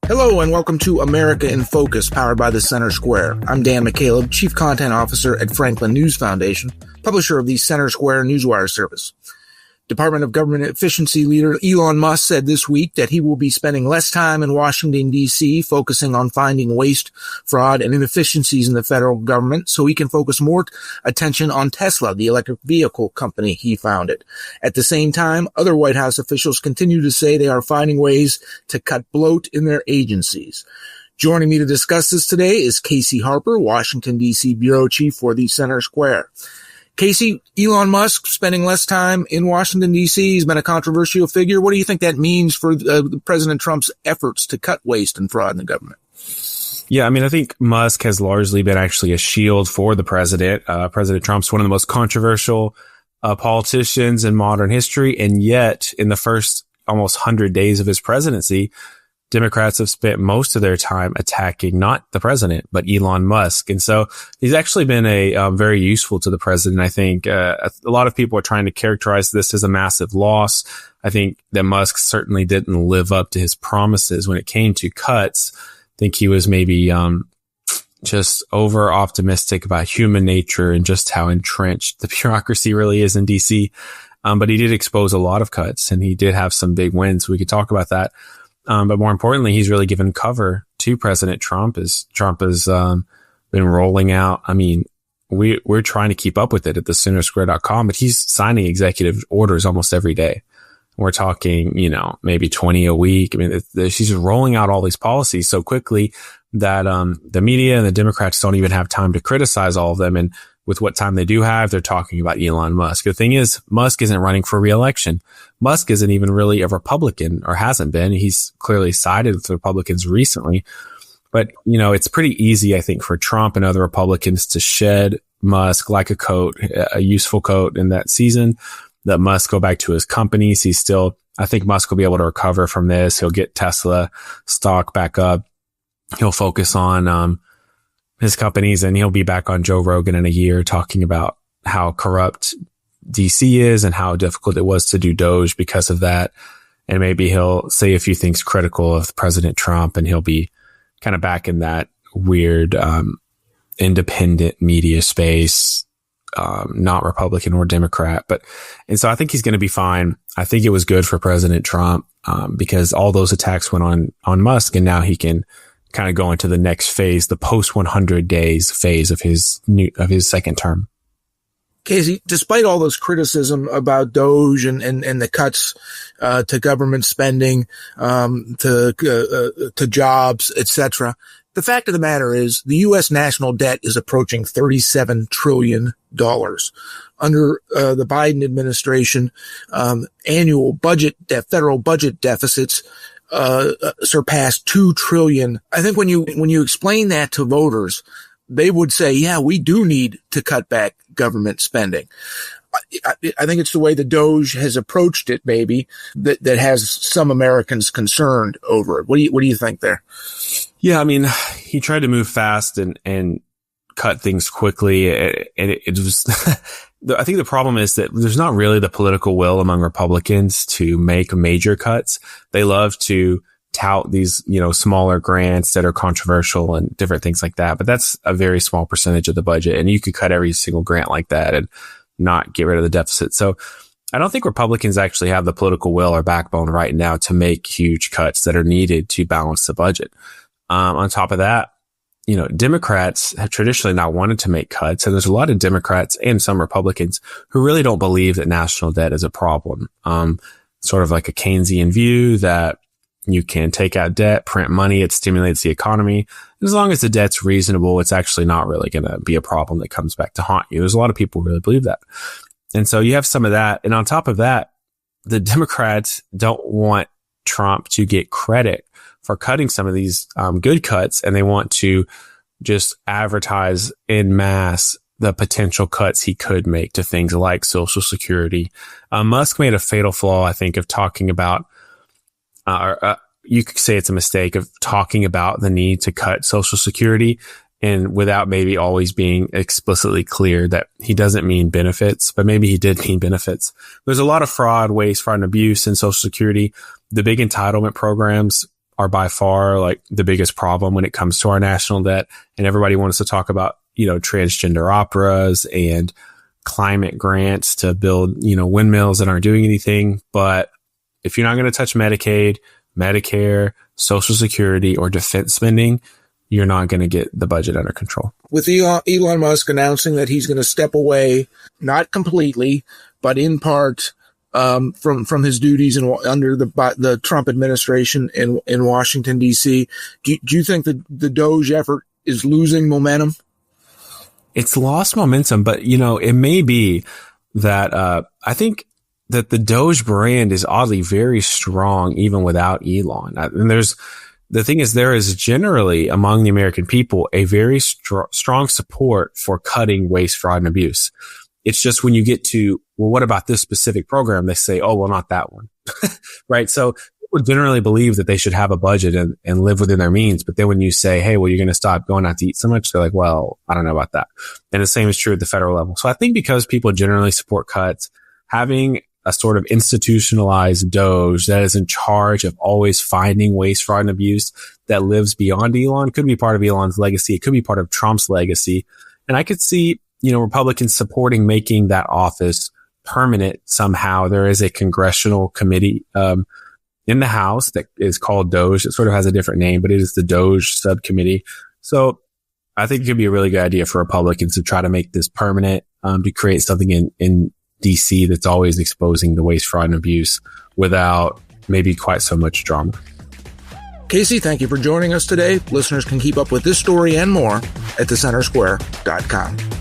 Hello and welcome to America in Focus, powered by the Center Square. I'm Dan McCaleb, Chief Content Officer at Franklin News Foundation, publisher of the Center Square Newswire service. Department of Government Efficiency leader Elon Musk said this week that he will be spending less time in Washington, D.C., focusing on finding waste, fraud, and inefficiencies in the federal government so he can focus more attention on Tesla, the electric vehicle company he founded. At the same time, other White House officials continue to say they are finding ways to cut bloat in their agencies. Joining me to discuss this today is Casey Harper, Washington, D.C. Bureau Chief for the Center Square. Casey, Elon Musk spending less time in Washington, D.C. He's been a controversial figure. What do you think that means for President Trump's efforts to cut waste and fraud in the government? Yeah, I mean, I think Musk has largely been actually a shield for the president. President Trump's one of the most controversial politicians in modern history. And yet, in the first almost 100 days of his presidency, Democrats have spent most of their time attacking not the president, but Elon Musk. And so he's actually been very useful to the president. I think a lot of people are trying to characterize this as a massive loss. I think that Musk certainly didn't live up to his promises when it came to cuts. I think he was maybe just over optimistic about human nature and just how entrenched the bureaucracy really is in DC. But he did expose a lot of cuts and he did have some big wins. We could talk about that. But more importantly, he's really given cover to President Trump as Trump has been rolling out. I mean, we're trying to keep up with it at the centersquare.com, but he's signing executive orders almost every day. We're talking, maybe 20 a week. I mean, she's rolling out all these policies so quickly that the media and the Democrats don't even have time to criticize all of them. And with what time they do have, they're talking about Elon Musk. The thing is, Musk isn't running for re-election. Musk isn't even really a Republican, or hasn't been. He's clearly sided with the Republicans recently. But, it's pretty easy, I think, for Trump and other Republicans to shed Musk like a coat, a useful coat in that season, that Musk go back to his companies. I think Musk will be able to recover from this. He'll get Tesla stock back up. He'll focus on his companies, and he'll be back on Joe Rogan in a year talking about how corrupt DC is and how difficult it was to do DOGE because of that. And maybe he'll say a few things critical of President Trump, and he'll be kind of back in that weird, independent media space, not Republican or Democrat. And so I think he's going to be fine. I think it was good for President Trump, because all those attacks went on Musk, and now he can kind of go into the next phase, the post 100 days phase of his second term. Casey, despite all this criticism about DOGE and the cuts to government spending, to jobs, etc., the fact of the matter is the U.S. national debt is approaching $37 trillion. Under the Biden administration, annual federal budget deficits surpassed $2 trillion. I think when you explain that to voters, they would say, yeah, we do need to cut back government spending. I think it's the way the DOGE has approached it, maybe, that has some Americans concerned over it. What do you think there? Yeah, I mean, he tried to move fast and cut things quickly, and it was. I think the problem is that there's not really the political will among Republicans to make major cuts. They love to tout these, smaller grants that are controversial and different things like that. But that's a very small percentage of the budget. And you could cut every single grant like that and not get rid of the deficit. So I don't think Republicans actually have the political will or backbone right now to make huge cuts that are needed to balance the budget. On top of that, Democrats have traditionally not wanted to make cuts, and there's a lot of Democrats and some Republicans who really don't believe that national debt is a problem. Sort of like a Keynesian view that you can take out debt, print money, it stimulates the economy. As long as the debt's reasonable, it's actually not really going to be a problem that comes back to haunt you. There's a lot of people who really believe that. And so you have some of that. And on top of that, the Democrats don't want Trump to get credit for cutting some of these good cuts, and they want to just advertise en masse the potential cuts he could make to things like Social Security. Musk made a fatal flaw, I think, of talking about, you could say it's a mistake of talking about the need to cut Social Security, and without maybe always being explicitly clear that he doesn't mean benefits, but maybe he did mean benefits. There's a lot of fraud, waste, fraud, and abuse in Social Security. The big entitlement programs are by far like the biggest problem when it comes to our national debt. And everybody wants to talk about, transgender operas and climate grants to build, windmills that aren't doing anything. But if you're not going to touch Medicaid, Medicare, Social Security, or defense spending, you're not going to get the budget under control. With Elon Musk announcing that he's going to step away, not completely, but in part, from his duties under the Trump administration in Washington, D.C. Do you think that the DOGE effort is losing momentum? It's lost momentum, but, it may be that I think that the DOGE brand is oddly very strong even without Elon. And the thing is, there is generally among the American people a very strong support for cutting waste, fraud, and abuse. It's just when you get to, well, what about this specific program? They say, oh, well, not that one. Right. So people generally believe that they should have a budget and live within their means. But then when you say, hey, well, you're going to stop going out to eat so much, they're like, well, I don't know about that. And the same is true at the federal level. So I think because people generally support cuts, having a sort of institutionalized DOGE that is in charge of always finding waste, fraud, and abuse that lives beyond Elon could be part of Elon's legacy. It could be part of Trump's legacy. And I could see, Republicans supporting making that office permanent somehow. There is a congressional committee in the House that is called DOGE. It sort of has a different name, but it is the DOGE subcommittee. So I think it could be a really good idea for Republicans to try to make this permanent, to create something in DC that's always exposing the waste, fraud, and abuse without maybe quite so much drama. Casey, thank you for joining us today. Listeners can keep up with this story and more at thecentersquare.com.